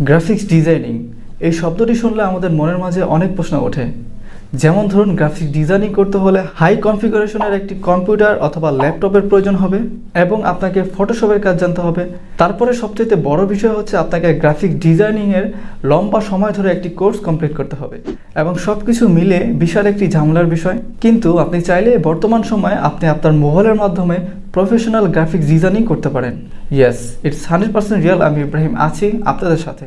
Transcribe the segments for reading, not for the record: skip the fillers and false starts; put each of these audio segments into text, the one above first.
Graphics designing এই শব্দটি শুনলে আমাদের মনের মাঝে অনেক প্রশ্ন ওঠে। যেমন ধরুন, গ্রাফিক্স ডিজাইনিং করতে হলে হাই কনফিগারেশনের একটি কম্পিউটার অথবা ল্যাপটপের প্রয়োজন হবে এবং আপনাকে ফটোশপের কাজ জানতে হবে। তারপরে সবচেয়ে বড় বিষয় হচ্ছে আপনাকে গ্রাফিক্স ডিজাইনিংয়ের লম্বা সময় ধরে একটি কোর্স কমপ্লিট করতে হবে এবং সব কিছু মিলে বিশাল একটি ঝামেলার বিষয়। কিন্তু আপনি চাইলে বর্তমান সময়ে আপনি আপনার মোবাইলের মাধ্যমে প্রফেশনাল গ্রাফিক্স ডিজাইনিং করতে পারেন। Yes, it's 100% real. আমি ইব্রাহিম আছি আপনাদের সাথে।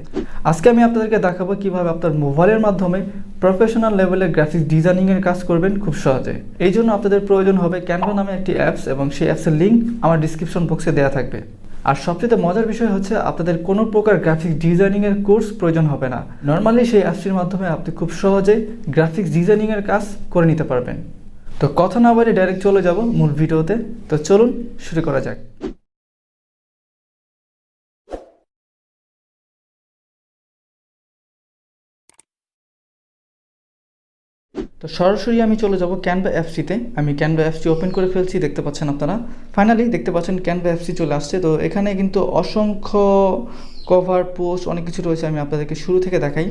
আজকে আমি আপনাদেরকে দেখাবো কিভাবে আপনার মোবাইলের মাধ্যমে প্রফেশনাল লেভেলের গ্রাফিক্স ডিজাইনিংয়ের কাজ করবেন খুব সহজে। এই জন্য আপনাদের প্রয়োজন হবে ক্যানভা নামে একটি অ্যাপস এবং সেই অ্যাপসের লিঙ্ক আমার ডিসক্রিপশন বক্সে দেওয়া থাকবে। আর সবচেয়ে মজার বিষয় হচ্ছে আপনাদের কোনো প্রকার গ্রাফিক্স ডিজাইনিংয়ের কোর্স প্রয়োজন হবে না। নর্মালি সেই অ্যাপসটির মাধ্যমে আপনি খুব সহজে গ্রাফিক্স ডিজাইনিংয়ের কাজ করে নিতে পারবেন। তো কথা না বলে ডাইরেক্ট চলে যাব মূল ভিডিওতে। তো চলুন শুরু করা যাক। তো সরাসরি আমি চলে যাব ক্যানভা অ্যাপসটিতে। আমি ক্যানভা অ্যাপসটি ওপেন করে ফেলছি, দেখতে পাচ্ছেন আপনারা। ফাইনালি দেখতে পাচ্ছেন ক্যানভা অ্যাপসটি চলে আসছে। তো এখানে কিন্তু অসংখ্য কভার পোস্ট অনেক কিছু রয়েছে। আমি আপনাদেরকে শুরু থেকে দেখাই।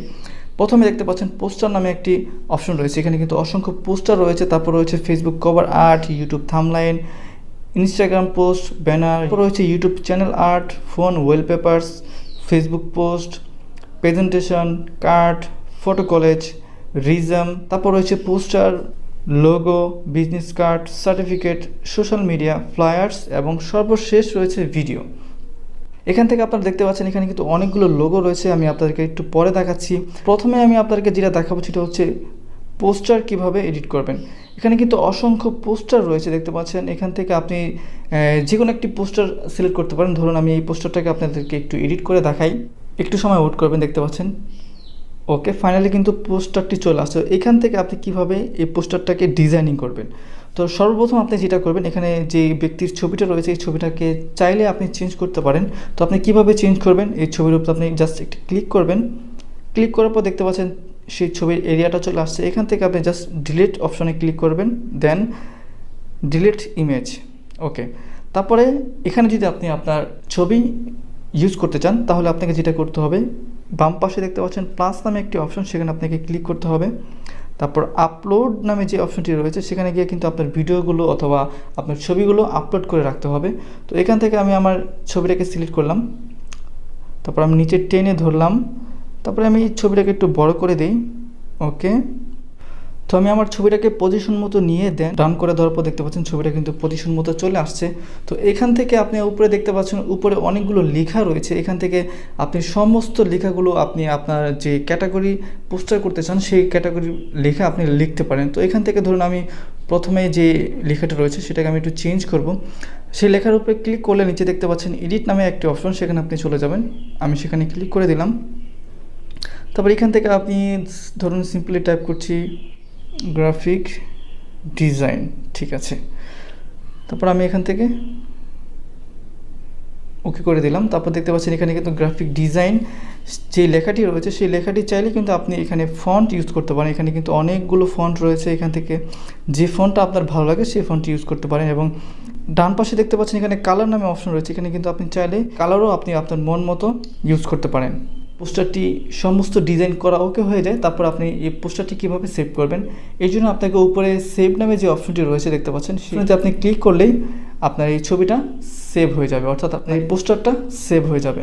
প্রথমে দেখতে পাচ্ছেন পোস্টার নামে একটি অপশন রয়েছে। এখানে কিন্তু অসংখ্য পোস্টার রয়েছে। তারপর রয়েছে Facebook cover art, YouTube thumbnail, Instagram post, banner, রয়েছে YouTube channel art, phone wallpapers, Facebook post, presentation, card, photo collage, রিজম, তারপর রয়েছে poster, logo, business card, certificate, social media, flyers এবং সর্বশেষ রয়েছে ভিডিও। এখান থেকে আপনারা দেখতে পাচ্ছেন এখানে কিন্তু অনেকগুলো লোগো রয়েছে। আমি আপনাদেরকে একটু পরে দেখাচ্ছি। প্রথমে আমি আপনাদেরকে যেটা দেখাবো সেটা হচ্ছে পোস্টার কিভাবে এডিট করবেন। এখানে কিন্তু অসংখ্য পোস্টার রয়েছে, দেখতে পাচ্ছেন। এখান থেকে আপনি যে কোনো একটি পোস্টার সিলেক্ট করতে পারেন। ধরুন আমি এই পোস্টারটাকে আপনাদেরকে একটু এডিট করে দেখাই। একটু সময় ওয়েট করবেন, দেখতে পাচ্ছেন। ওকে, ফাইনালি কিন্তু পোস্টারটি চলে আসছে। এখান থেকে আপনি কিভাবে এই পোস্টারটাকে ডিজাইনিং করবেন। তো সর্বপ্রথম আপনি যেটা করবেন, এখানে যে ব্যক্তির ছবিটা রয়েছে এই ছবিটাকে চাইলে আপনি চেঞ্জ করতে পারেন। তো আপনি কিভাবে চেঞ্জ করবেন, এই ছবির উপর আপনি জাস্ট একটু ক্লিক করবেন। ক্লিক করার পর দেখতে পাচ্ছেন সেই ছবির এরিয়াটা চলে আসছে। এখান থেকে আপনি জাস্ট ডিলিট অপশনে ক্লিক করবেন, দেন ডিলিট ইমেজ। ওকে, তারপরে এখানে যদি আপনি আপনার ছবি ইউজ করতে চান তাহলে আপনাকে যেটা করতে হবে, বাম পাশে দেখতে পাচ্ছেন প্লাস নামে একটি অপশন, সেখানে আপনাকে ক্লিক করতে হবে। তারপর আপলোড নামে যে অপশনটি রয়েছে সেখানে গিয়ে কিন্তু আপনার ভিডিওগুলো অথবা আপনার ছবিগুলো আপলোড করে রাখতে হবে। তো এখান থেকে আমি আমার ছবিটাকে সিলেক্ট করলাম, তারপর আমি নিচে টেনে ধরলাম, তারপরে আমি ছবিটাকে একটু বড় করে দিই। ওকে, তো আমি আমার ছবিটাকে পজিশন মতো নিয়ে দেন ডান করে দেওয়ার পর দেখতে পাচ্ছেন ছবিটা কিন্তু পজিশন মতো চলে আসছে। তো এখান থেকে আপনি উপরে দেখতে পাচ্ছেন উপরে অনেকগুলো লেখা রয়েছে। এখান থেকে আপনি সমস্ত লেখাগুলো আপনি আপনার যে ক্যাটাগরি পোস্টার করতে চান সেই ক্যাটাগরি লেখা আপনি লিখতে পারেন। তো এখান থেকে ধরুন আমি প্রথমে যে লেখাটা রয়েছে সেটাকে আমি একটু চেঞ্জ করব। সেই লেখার উপরে ক্লিক করলে নিচে দেখতে পাচ্ছেন এডিট নামে একটি অপশন, সেখানে আপনি চলে যাবেন। আমি সেখানে ক্লিক করে দিলাম। তারপর এখান থেকে আপনি ধরুন সিম্পলি টাইপ করছি গ্রাফিক ডিজাইন, ঠিক আছে। তারপর আমি এখান থেকে ওকে করে দিলাম। তারপর দেখতে পাচ্ছেন এখানে কিন্তু গ্রাফিক ডিজাইন যে লেখাটি রয়েছে সেই লেখাটি চাইলে কিন্তু আপনি এখানে ফন্ট ইউজ করতে পারেন। এখানে কিন্তু অনেকগুলো ফন্ট রয়েছে। এখান থেকে যে ফন্টটা আপনার ভালো লাগে সেই ফন্ট ইউজ করতে পারেন। এবং ডান পাশে দেখতে পাচ্ছেন এখানে কালার নামে অপশন রয়েছে। এখানে কিন্তু আপনি চাইলে কালারও আপনি আপনার মন মতো ইউজ করতে পারেন। পোস্টারটি সমস্ত ডিজাইন করা ওকে হয়ে যায়। তারপর আপনি এই পোস্টারটি কীভাবে সেভ করবেন, এই জন্য আপনাকে উপরে সেভ নামে যে অপশনটি রয়েছে দেখতে পাচ্ছেন, সেখানে আপনি ক্লিক করলেই আপনার এই ছবিটা সেভ হয়ে যাবে, অর্থাৎ আপনার এই পোস্টারটা সেভ হয়ে যাবে।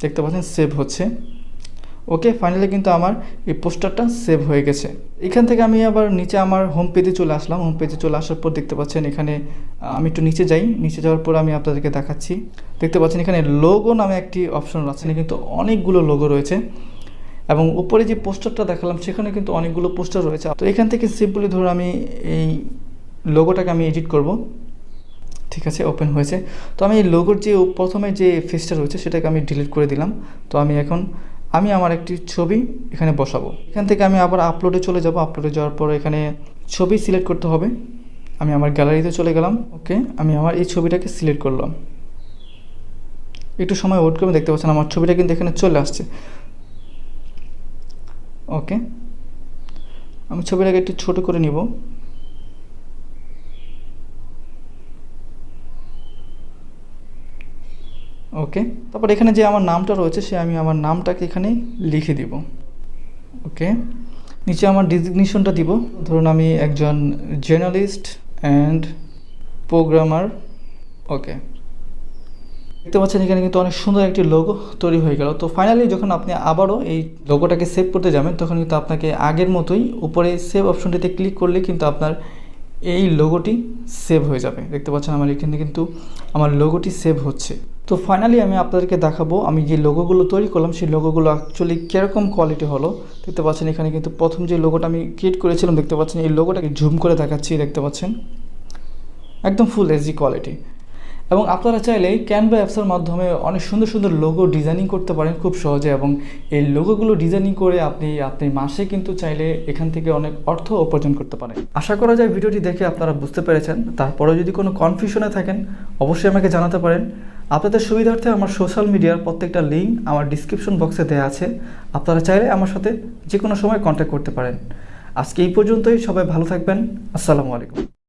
দেখতে পাচ্ছেন সেভ হচ্ছে। ওকে, ফাইনালি কিন্তু আমার এই পোস্টারটা সেভ হয়ে গেছে। এখান থেকে আমি আবার নিচে আমার হোম পেজে চলে আসলাম। হোম পেজে চলে আসার পর দেখতে পাচ্ছেন এখানে আমি একটু নিচে যাই। নিচে যাওয়ার পর আমি আপনাদেরকে দেখাচ্ছি। দেখতে পাচ্ছেন এখানে লোগো নামে একটি অপশন আছে, কিন্তু অনেকগুলো লোগো রয়েছে। এবং উপরে যে পোস্টারটা দেখালাম সেখানে কিন্তু অনেকগুলো পোস্টার রয়েছে। তো এখান থেকে সিম্পলি ধরুন আমি এই লোগোটাকে আমি এডিট করব। ঠিক আছে, ওপেন হয়েছে। তো আমি এই লোগোর যে প্রথমে যে ফেসটা রয়েছে সেটাকে আমি ডিলিট করে দিলাম। তো আমি আমার একটি ছবি এখানে বসাবো। এখান থেকে আমি আবার আপলোডে চলে যাব। আপলোডে যাওয়ার পর এখানে ছবি সিলেক্ট করতে হবে। আমি আমার গ্যালারিতে চলে গেলাম। ওকে, আমি আমার এই ছবিটাকে সিলেক্ট করলাম। একটু সময় ওয়েট করে দেখতে পাচ্ছেন আমার ছবিটা কিন্তু এখানে চলে আসছে। ওকে, আমি ছবিটাকে একটু ছোট করে নিব। ওকে, তারপর এখানে যে আমার নামটা রয়েছে আমি আমার নামটাকে এখানে লিখে দিব। ওকে, নিচে আমার ডিজিগনেশনটা দিব, ধরুন আমি একজন জার্নালিস্ট অ্যান্ড প্রোগ্রামার। ওকে, দেখতে পাচ্ছেন এখানে কিন্তু অনেক সুন্দর একটি লোগো তৈরি হয়ে গেল। তো ফাইনালি যখন আপনি আবারও এই লোগোটাকে সেভ করতে যাবেন তখন কিন্তু আপনাকে আগের মতোই উপরে সেভ অপশনটিতে ক্লিক করলে কিন্তু আপনার এই লোগোটি সেভ হয়ে যাবে। দেখতে পাচ্ছেন আমার এখানে কিন্তু আমার লোগোটি সেভ হচ্ছে। তো ফাইনালি আমি আপনাদেরকে দেখাবো আমি যে লোগোগুলো তৈরি করলাম সেই লোগোগুলো অ্যাকচুয়ালি কীরকম কোয়ালিটি হলো। দেখতে পাচ্ছেন এখানে কিন্তু প্রথম যে লোগোটা আমি ক্রিয়েট করেছিলাম, দেখতে পাচ্ছেন এই লোগোটাকে জুম করে দেখাচ্ছি, দেখতে পাচ্ছেন একদম ফুল এইচডি কোয়ালিটি। এবং আপনারা চাইলে ক্যানভা অ্যাপসের মাধ্যমে অনেক সুন্দর সুন্দর লোগো ডিজাইনিং করতে পারেন খুব সহজে, এবং এই লোগোগুলো ডিজাইনিং করে আপনি মাসে কিন্তু চাইলে এখান থেকে অনেক অর্থ উপার্জন করতে পারেন। আশা করা যায় ভিডিওটি দেখে আপনারা বুঝতে পেরেছেন। তারপরেও যদি কোনো কনফিউশনে থাকেন অবশ্যই আমাকে জানাতে পারেন। আপনাদের সুবিধার্থে আমার সোশ্যাল মিডিয়ার প্রত্যেকটা লিঙ্ক আমার ডিসক্রিপশন বক্সে দেওয়া আছে, আপনারা চাইলে আমার সাথে যে কোনো সময় কন্ট্যাক্ট করতে পারেন। আজকে এই পর্যন্তই, সবাই ভালো থাকবেন। আসসালামু আলাইকুম।